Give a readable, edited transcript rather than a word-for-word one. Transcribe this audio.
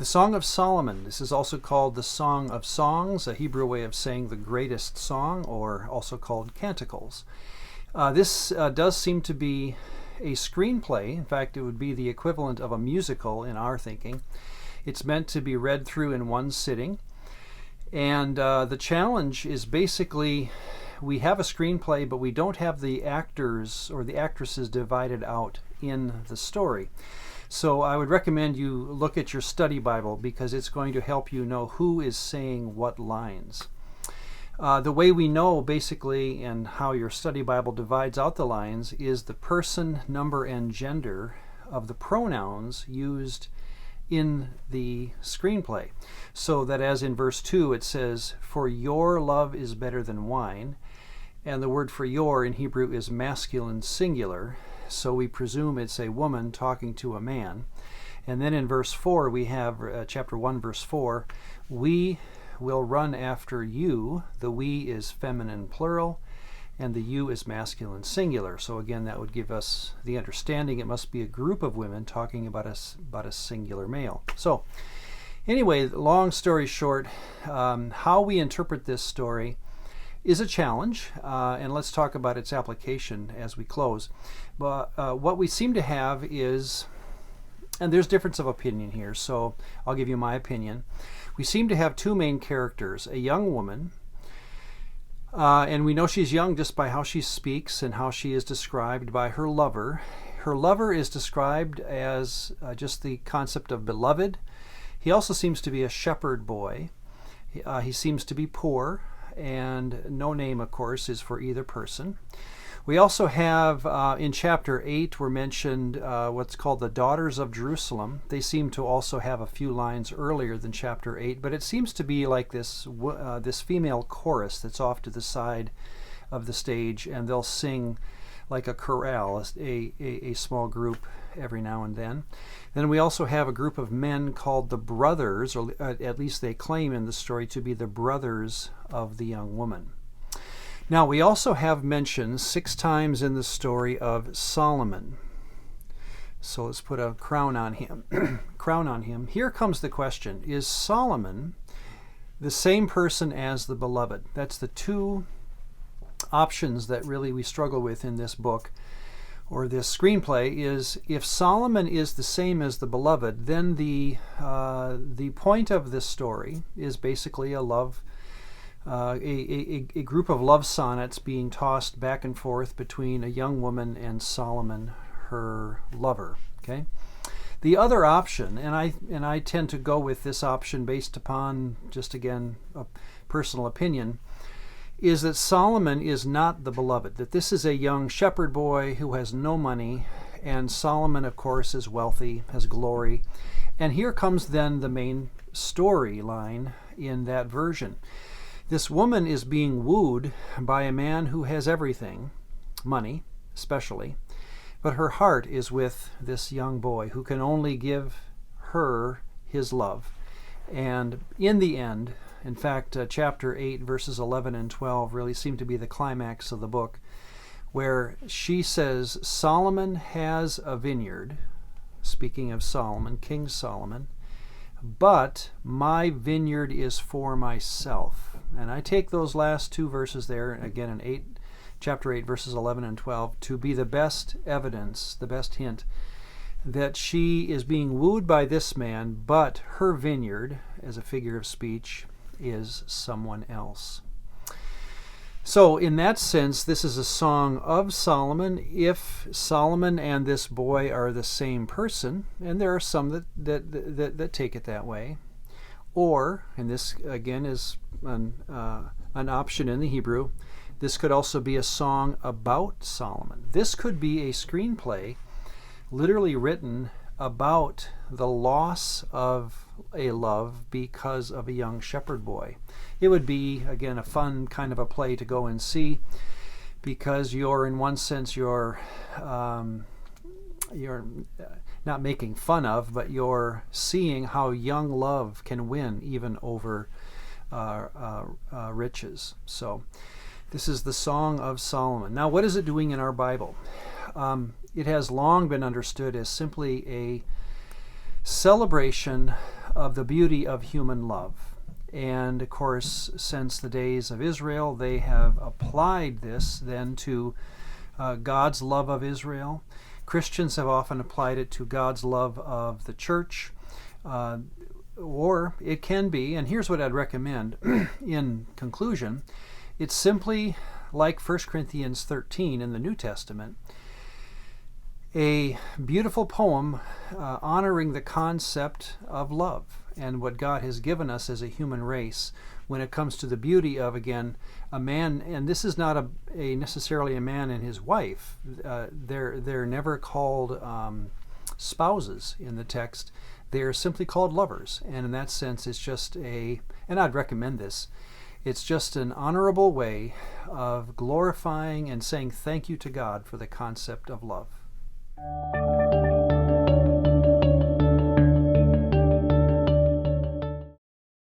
The Song of Solomon. This is also called the Song of Songs, a Hebrew way of saying the greatest song, or also called canticles. This does seem to be a screenplay. In fact, it would be the equivalent of a musical in our thinking. It's meant to be read through in one sitting. And the challenge is basically we have a screenplay, but we don't have the actors or the actresses divided out in the story. So I would recommend you look at your study Bible because it's going to help you know who is saying what lines. The way we know basically and how your study Bible divides out the lines is the person, number, and gender of the pronouns used in the screenplay. So that as in verse 2 it says, "For your love is better than wine," and the word for your in Hebrew is masculine singular. So we presume it's a woman talking to a man. And then in verse 4 we have chapter 1 verse 4, "We will run after you." The we is feminine plural and the you is masculine singular. So again, that would give us the understanding it must be a group of women talking about a singular male. So anyway, long story short, how we interpret this story is a challenge, and let's talk about its application as we close. But what we seem to have is, and there's difference of opinion here, so I'll give you my opinion. We seem to have two main characters, a young woman, and we know she's young just by how she speaks and how she is described by her lover. Her lover is described as just the concept of beloved. He also seems to be a shepherd boy. He seems to be poor, and no name, of course, is for either person. We also have, in chapter 8, were mentioned what's called the daughters of Jerusalem. They seem to also have a few lines earlier than chapter 8, but it seems to be like this female chorus that's off to the side of the stage, and they'll sing like a chorale, a small group every now and then. Then we also have a group of men called the brothers, or at least they claim in the story to be the brothers of the young woman. Now we also have mentions 6 times in the story of Solomon. So let's put a crown on him. Crown on him. Here comes the question: is Solomon the same person as the beloved? That's the two options that really we struggle with in this book or this screenplay. Is if Solomon is the same as the beloved, then the point of this story is basically a love, a group of love sonnets being tossed back and forth between a young woman and Solomon, her lover. Okay. The other option, and I tend to go with this option based upon just again a personal opinion, is that Solomon is not the beloved, that this is a young shepherd boy who has no money, and Solomon, of course, is wealthy, has glory. And here comes then the main storyline in that version. This woman is being wooed by a man who has everything, money especially, but her heart is with this young boy who can only give her his love. And in the end, in fact, chapter 8, verses 11 and 12 really seem to be the climax of the book, where she says, Solomon has a vineyard, speaking of Solomon, King Solomon, but my vineyard is for myself. And I take those last 2 verses there, again in chapter 8, verses 11 and 12, to be the best evidence, the best hint, that she is being wooed by this man, but her vineyard, as a figure of speech, is someone else. So in that sense, this is a song of Solomon. If Solomon and this boy are the same person, and there are some that take it that way, or, and this again is an option in the Hebrew, this could also be a song about Solomon. This could be a screenplay literally written about the loss of a love because of a young shepherd boy. It would be, again, a fun kind of a play to go and see, because you're, in one sense, you're not making fun of, but you're seeing how young love can win even over riches. So this is the Song of Solomon. Now, what is it doing in our Bible? It has long been understood as simply a celebration of the beauty of human love. And of course, since the days of Israel, they have applied this then to God's love of Israel. Christians have often applied it to God's love of the church. Or it can be, and here's what I'd recommend in conclusion, it's simply like 1 Corinthians 13 in the New Testament, a beautiful poem honoring the concept of love and what God has given us as a human race when it comes to the beauty of, again, a man. And this is not necessarily a man and his wife. They're never called spouses in the text. They're simply called lovers. And in that sense, it's just and I'd recommend this, it's just an honorable way of glorifying and saying thank you to God for the concept of love.